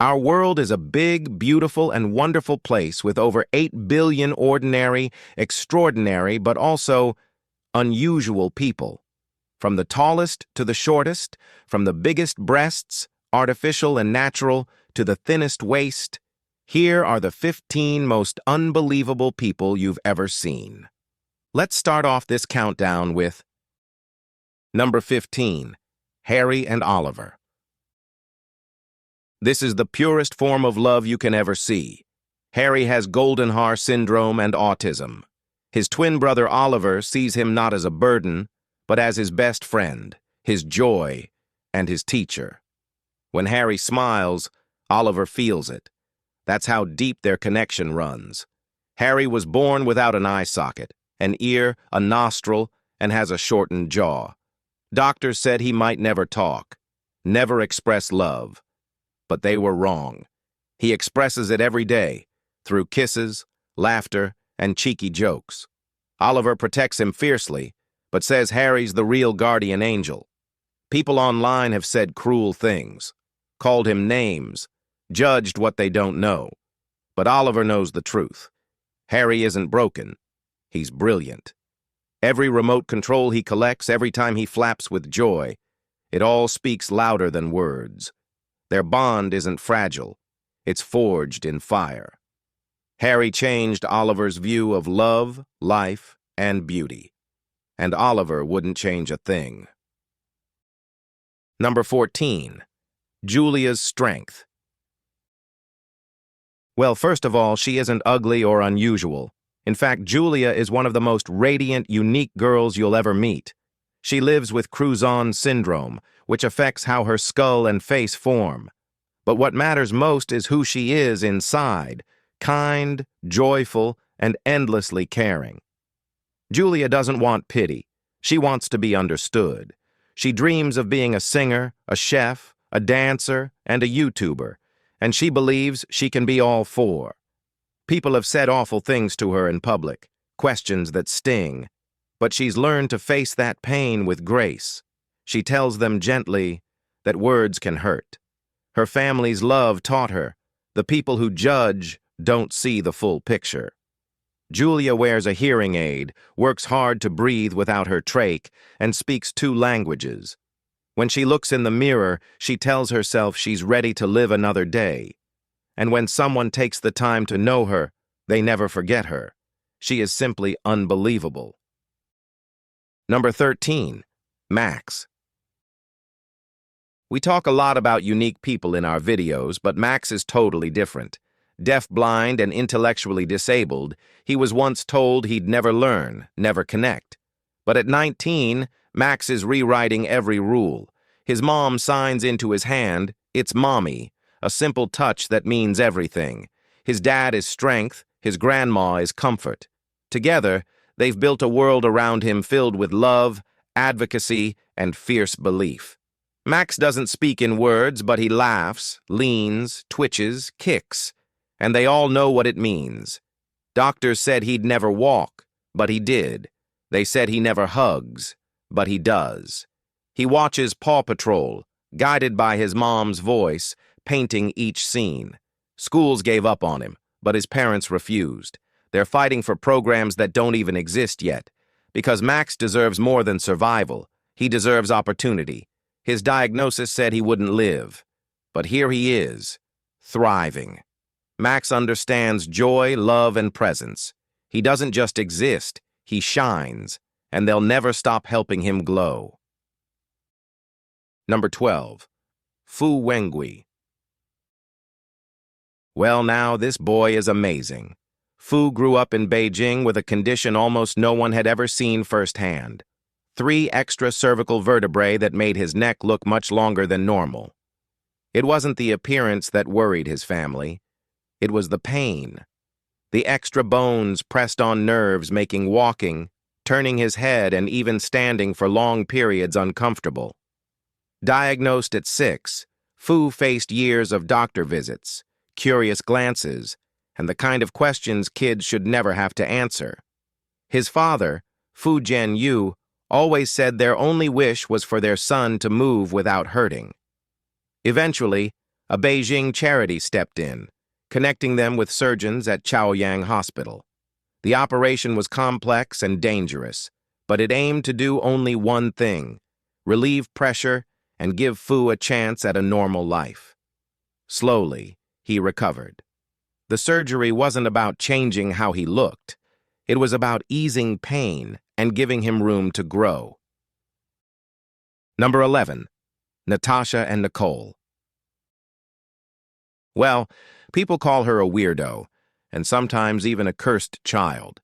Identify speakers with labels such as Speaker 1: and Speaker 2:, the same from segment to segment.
Speaker 1: Our world is a big, beautiful, and wonderful place with over 8 billion ordinary, extraordinary, but also unusual people. From the tallest to the shortest, from the biggest breasts, artificial and natural, to the thinnest waist, here are the 15 most unbelievable people you've ever seen. Let's start off this countdown with number 15, Harry and Oliver. This is the purest form of love you can ever see. Harry has golden hair syndrome and autism. His twin brother Oliver sees him not as a burden, but as his best friend, his joy, and his teacher. When Harry smiles, Oliver feels it. That's how deep their connection runs. Harry was born without an eye socket, an ear, a nostril, and has a shortened jaw. Doctors said he might never talk, never express love. But they were wrong. He expresses it every day, through kisses, laughter, and cheeky jokes. Oliver protects him fiercely, but says Harry's the real guardian angel. People online have said cruel things, called him names, judged what they don't know. But Oliver knows the truth. Harry isn't broken. He's brilliant. Every remote control he collects, every time he flaps with joy, it all speaks louder than words. Their bond isn't fragile. It's forged in fire. Harry changed Oliver's view of love, life, and beauty. And Oliver wouldn't change a thing. Number 14, Julia's strength. Well, first of all, she isn't ugly or unusual. In fact, Giulia is one of the most radiant, unique girls you'll ever meet. She lives with Crouzon syndrome, which affects how her skull and face form. But what matters most is who she is inside, kind, joyful, and endlessly caring. Giulia doesn't want pity. She wants to be understood. She dreams of being a singer, a chef, a dancer, and a YouTuber, and she believes she can be all four. People have said awful things to her in public, questions that sting, but she's learned to face that pain with grace. She tells them gently that words can hurt. Her family's love taught her, the people who judge don't see the full picture. Giulia wears a hearing aid, works hard to breathe without her trach, and speaks 2 languages. When she looks in the mirror, she tells herself she's ready to live another day. And when someone takes the time to know her, they never forget her. She is simply unbelievable. Number 13, Max. We talk a lot about unique people in our videos, but Max is totally different. Deaf-blind and intellectually disabled, he was once told he'd never learn, never connect. But at 19, Max is rewriting every rule. His mom signs into his hand, "It's mommy," a simple touch that means everything. His dad is strength, his grandma is comfort. Together, they've built a world around him filled with love, advocacy, and fierce belief. Max doesn't speak in words, but he laughs, leans, twitches, kicks, and they all know what it means. Doctors said he'd never walk, but he did. They said he never hugs, but he does. He watches Paw Patrol, guided by his mom's voice, painting each scene. Schools gave up on him, but his parents refused. They're fighting for programs that don't even exist yet, because Max deserves more than survival. He deserves opportunity. His diagnosis said he wouldn't live, but here he is, thriving. Max understands joy, love, and presence. He doesn't just exist, he shines, and they'll never stop helping him glow. Number 12, Wengui. Well now, this boy is amazing. Fu grew up in Beijing with a condition almost no one had ever seen firsthand. 3 extra cervical vertebrae that made his neck look much longer than normal. It wasn't the appearance that worried his family. It was the pain. The extra bones pressed on nerves, making walking, turning his head, and even standing for long periods uncomfortable. Diagnosed at 6, Fu faced years of doctor visits, curious glances, and the kind of questions kids should never have to answer. His father, Fu Jianyu, always said their only wish was for their son to move without hurting. Eventually, A Beijing charity stepped in, connecting them with surgeons at Chaoyang Hospital. The operation was complex and dangerous, but it aimed to do only one thing: relieve pressure and give Fu a chance at a normal life. Slowly, he recovered. The surgery wasn't about changing how he looked. It was about easing pain and giving him room to grow. Number 11. Natasha and Nicole. Well, people call her a weirdo, and sometimes even a cursed child.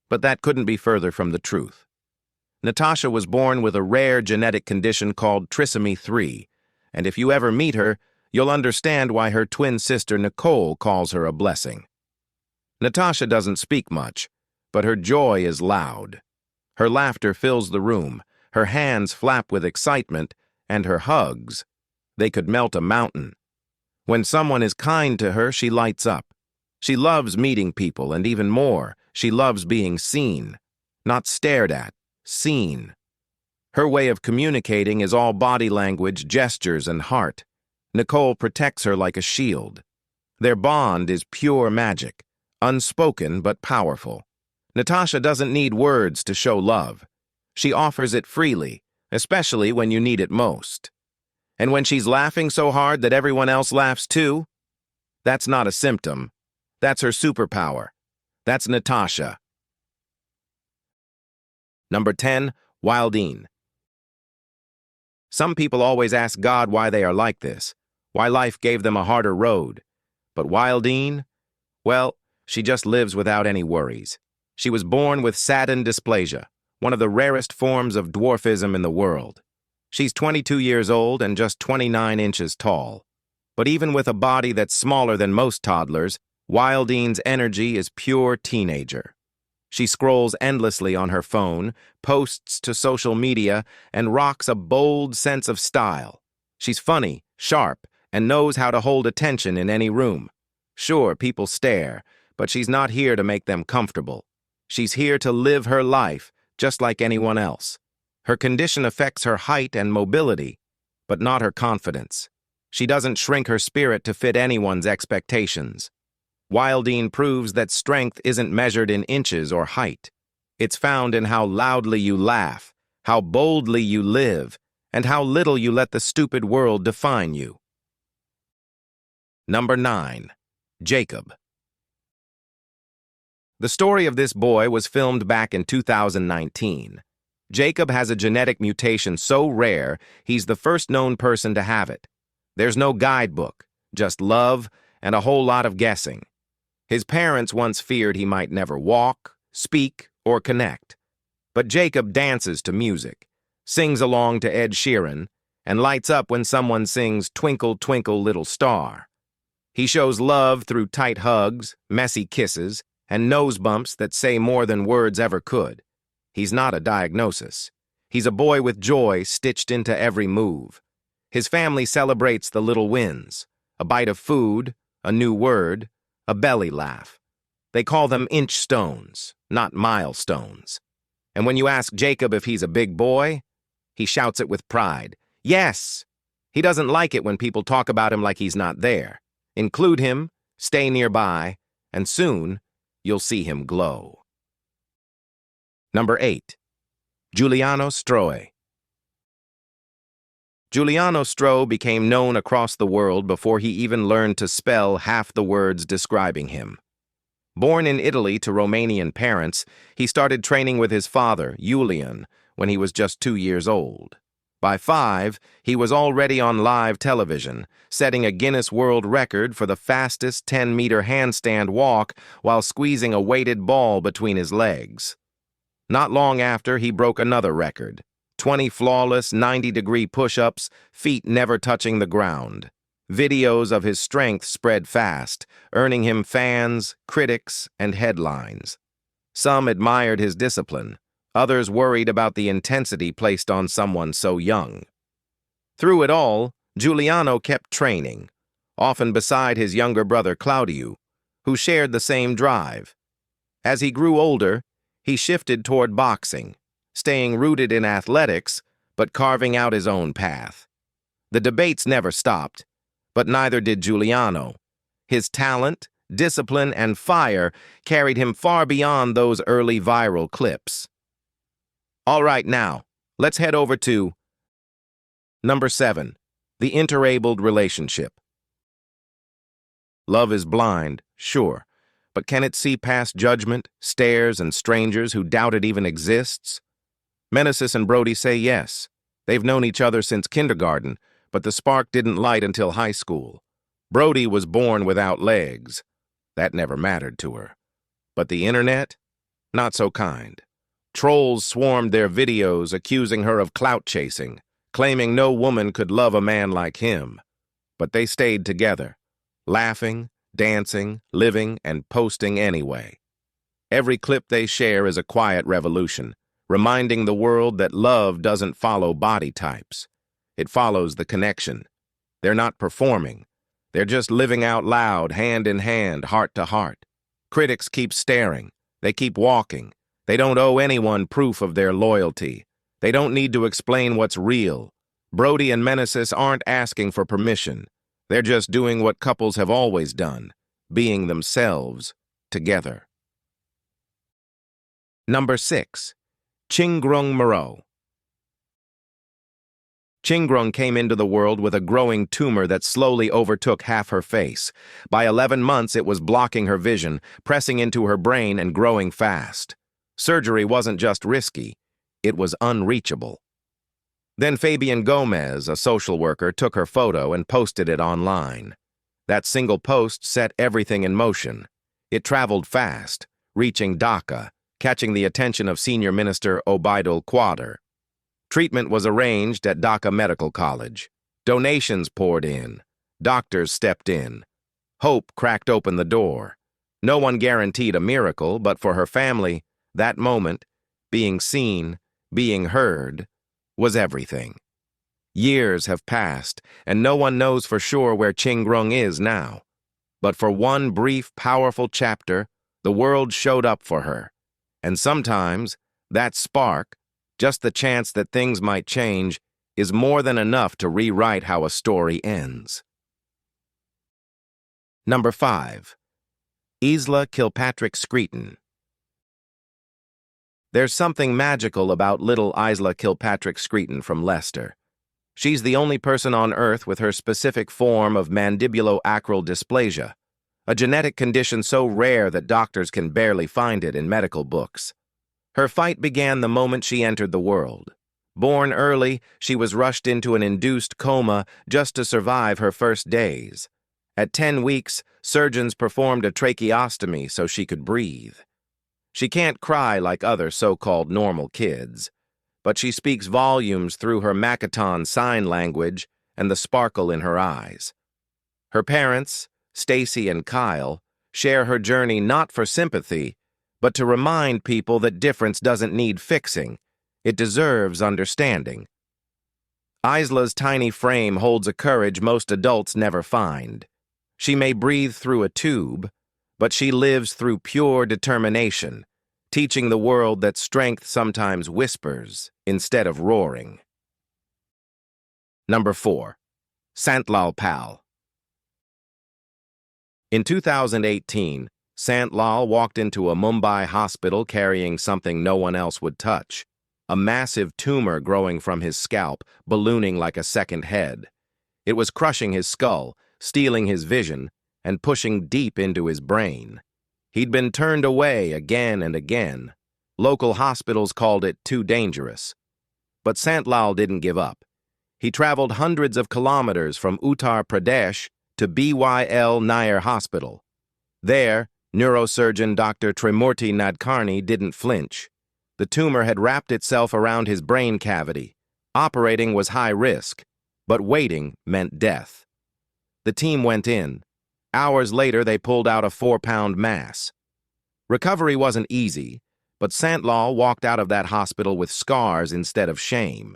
Speaker 1: But that couldn't be further from the truth. Natasha was born with a rare genetic condition called trisomy 3, and if you ever meet her, you'll understand why her twin sister Nicole calls her a blessing. Natasha doesn't speak much, but her joy is loud. Her laughter fills the room, her hands flap with excitement, and her hugs, they could melt a mountain. When someone is kind to her, she lights up. She loves meeting people, and even more, she loves being seen. Not stared at, seen. Her way of communicating is all body language, gestures, and heart. Nicole protects her like a shield. Their bond is pure magic, unspoken but powerful. Natasha doesn't need words to show love. She offers it freely, especially when you need it most. And when she's laughing so hard that everyone else laughs too, that's not a symptom. That's her superpower. That's Natasha. Number 10. Wildine. Some people always ask God why they are like this, why life gave them a harder road. But Wildine, well, she just lives without any worries. She was born with satin dysplasia, one of the rarest forms of dwarfism in the world. She's 22 years old and just 29 inches tall. But even with a body that's smaller than most toddlers, Wildine's energy is pure teenager. She scrolls endlessly on her phone, posts to social media, and rocks a bold sense of style. She's funny, sharp, and knows how to hold attention in any room. Sure, people stare, but she's not here to make them comfortable. She's here to live her life, just like anyone else. Her condition affects her height and mobility, but not her confidence. She doesn't shrink her spirit to fit anyone's expectations. Wildine proves that strength isn't measured in inches or height. It's found in how loudly you laugh, how boldly you live, and how little you let the stupid world define you. Number 9. Jacob. The story of this boy was filmed back in 2019. Jacob has a genetic mutation so rare, he's the first known person to have it. There's no guidebook, just love and a whole lot of guessing. His parents once feared he might never walk, speak, or connect. But Jacob dances to music, sings along to Ed Sheeran, and lights up when someone sings Twinkle, Twinkle, Little Star. He shows love through tight hugs, messy kisses, and nose bumps that say more than words ever could. He's not a diagnosis. He's a boy with joy stitched into every move. His family celebrates the little wins: a bite of food, a new word, a belly laugh. They call them inch stones, not milestones. And when you ask Jacob if he's a big boy, he shouts it with pride. Yes! He doesn't like it when people talk about him like he's not there. Include him, stay nearby, and soon you'll see him glow. Number 8. Giuliano Stroe. Giuliano Stroe became known across the world before he even learned to spell half the words describing him. Born in Italy to Romanian parents, he started training with his father, Giuliano, when he was just 2 years old. By 5, he was already on live television, setting a Guinness World Record for the fastest 10-meter handstand walk while squeezing a weighted ball between his legs. Not long after, he broke another record: 20 flawless 90-degree push-ups, feet never touching the ground. Videos of his strength spread fast, earning him fans, critics, and headlines. Some admired his discipline. Others worried about the intensity placed on someone so young. Through it all, Giuliano kept training, often beside his younger brother Claudio, who shared the same drive. As he grew older, he shifted toward boxing, staying rooted in athletics, but carving out his own path. The debates never stopped, But neither did Giuliano. His talent, discipline, and fire carried him far beyond those early viral clips. All right, now, let's head over to number 7, the interabled relationship. Love is blind, sure, but can it see past judgment, stares, and strangers who doubt it even exists? Meneses and Brody say yes. They've known each other since kindergarten, but the spark didn't light until high school. Brody was born without legs. That never mattered to her. But the internet? Not so kind. Trolls swarmed their videos accusing her of clout chasing, claiming no woman could love a man like him. But they stayed together, laughing, dancing, living, and posting anyway. Every clip they share is a quiet revolution, reminding the world that love doesn't follow body types. It follows the connection. They're not performing. They're just living out loud, hand in hand, heart to heart. Critics keep staring. They keep walking. They don't owe anyone proof of their loyalty. They don't need to explain what's real. Brody and Meneses aren't asking for permission. They're just doing what couples have always done, being themselves together. Number 6. Ching Moreau. Ching came into the world with a growing tumor that slowly overtook half her face. By 11 months, it was blocking her vision, pressing into her brain and growing fast. Surgery wasn't just risky, it was unreachable. Then Fabian Gomez, a social worker, took her photo and posted it online. That single post set everything in motion. It traveled fast, reaching Dhaka, catching the attention of Senior Minister Obaidul Quadr. Treatment was arranged at Dhaka Medical College. Donations poured in. Doctors stepped in. Hope cracked open the door. No one guaranteed a miracle, but for her family, that moment, being seen, being heard, was everything. Years have passed, and no one knows for sure where Ching is now. But for one brief, powerful chapter, the world showed up for her. And sometimes, that spark, just the chance that things might change, is more than enough to rewrite how a story ends. Number 5. Isla Kilpatrick Screeton. There's something magical about little Isla Kilpatrick Screeton from Leicester. She's the only person on Earth with her specific form of mandibuloacral dysplasia, a genetic condition so rare that doctors can barely find it in medical books. Her fight began the moment she entered the world. Born early, she was rushed into an induced coma just to survive her first days. At 10 weeks, surgeons performed a tracheostomy so she could breathe. She can't cry like other so-called normal kids, but she speaks volumes through her Makaton sign language and the sparkle in her eyes. Her parents, Stacy and Kyle, share her journey not for sympathy, but to remind people that difference doesn't need fixing. It deserves understanding. Isla's tiny frame holds a courage most adults never find. She may breathe through a tube, but she lives through pure determination, teaching the world that strength sometimes whispers instead of roaring. Number 4. Sant Lal Pal. In 2018, Sant Lal walked into a Mumbai hospital carrying something no one else would touch. A massive tumor growing from his scalp, ballooning like a second head. It was crushing his skull, stealing his vision, and pushing deep into his brain. He'd been turned away again and again. Local hospitals called it too dangerous. But Sant Lal didn't give up. He traveled hundreds of kilometers from Uttar Pradesh to BYL Nair Hospital. There, neurosurgeon Dr. Trimurti Nadkarni didn't flinch. The tumor had wrapped itself around his brain cavity. Operating was high risk, but waiting meant death. The team went in. Hours later, they pulled out a 4-pound mass. Recovery wasn't easy, but Sant Lal walked out of that hospital with scars instead of shame.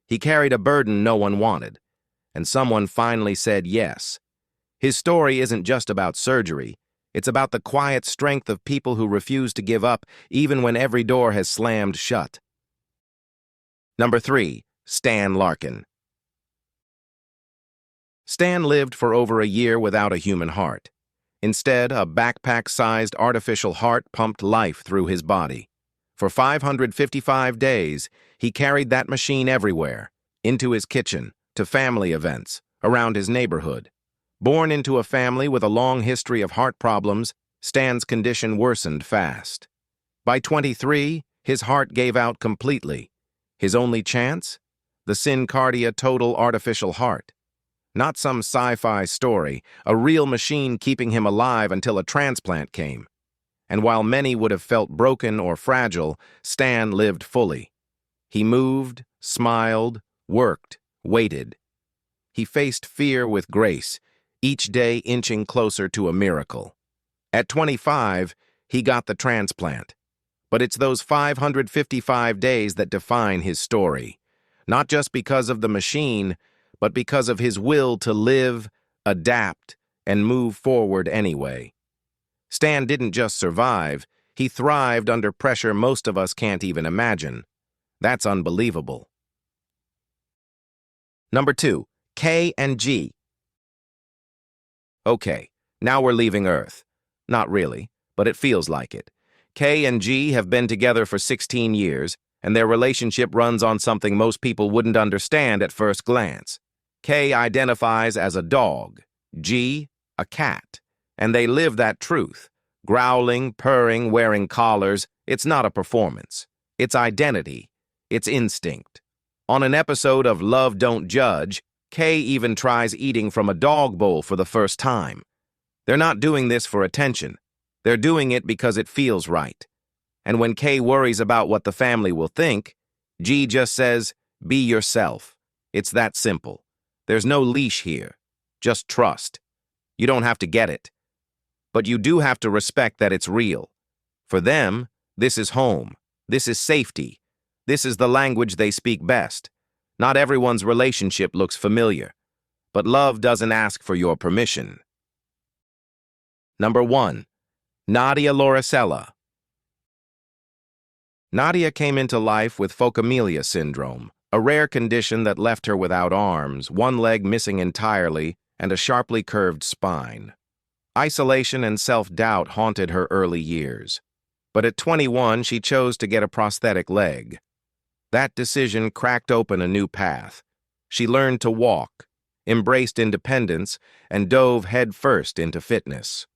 Speaker 1: He carried a burden no one wanted, and someone finally said yes. His story isn't just about surgery. It's about the quiet strength of people who refuse to give up even when every door has slammed shut. Number 3. Stan Larkin. Stan lived for over a year without a human heart. Instead, a backpack-sized artificial heart pumped life through his body. For 555 days, he carried that machine everywhere, into his kitchen, to family events, around his neighborhood. Born into a family with a long history of heart problems, Stan's condition worsened fast. By 23, his heart gave out completely. His only chance? The SynCardia total artificial heart. Not some sci-fi story, a real machine keeping him alive until a transplant came. And while many would have felt broken or fragile, Stan lived fully. He moved, smiled, worked, waited. He faced fear with grace, each day inching closer to a miracle. At 25, he got the transplant. But it's those 555 days that define his story. Not just because of the machine, but because of his will to live, adapt, and move forward anyway. Stan didn't just survive, he thrived under pressure most of us can't even imagine. That's unbelievable. Number 2, K and G. Okay, now we're leaving Earth. Not really, but it feels like it. K and G have been together for 16 years, and their relationship runs on something most people wouldn't understand at first glance. K identifies as a dog, G, a cat, and they live that truth. Growling, purring, wearing collars, it's not a performance. It's identity. It's instinct. On an episode of Love Don't Judge, K even tries eating from a dog bowl for the first time. They're not doing this for attention. They're doing it because it feels right. And when K worries about what the family will think, G just says, be yourself. It's that simple. There's no leash here. Just trust. You don't have to get it. But you do have to respect that it's real. For them, this is home. This is safety. This is the language they speak best. Not everyone's relationship looks familiar. But love doesn't ask for your permission. Number 1. Nadia Lauricella. Nadia came into life with Phocomelia syndrome, a rare condition that left her without arms, one leg missing entirely, and a sharply curved spine. Isolation and self-doubt haunted her early years. But at 21, she chose to get a prosthetic leg. That decision cracked open a new path. She learned to walk, embraced independence, and dove headfirst into fitness.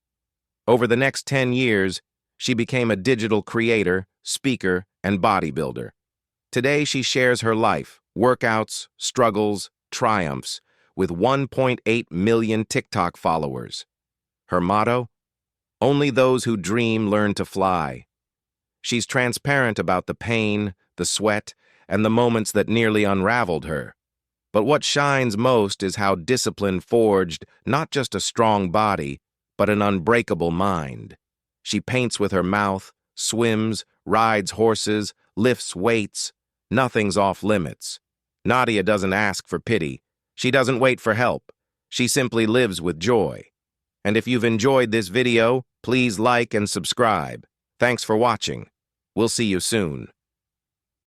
Speaker 1: Over the next 10 years, she became a digital creator, speaker, and bodybuilder. Today, she shares her life, workouts, struggles, triumphs, with 1.8 million TikTok followers. Her motto? Only those who dream learn to fly. She's transparent about the pain, the sweat, and the moments that nearly unraveled her. But what shines most is how discipline forged not just a strong body, but an unbreakable mind. She paints with her mouth, swims, rides horses, lifts weights. Nothing's off limits. Nadia doesn't ask for pity. She doesn't wait for help. She simply lives with joy. And if you've enjoyed this video, please like and subscribe. Thanks for watching. We'll see you soon.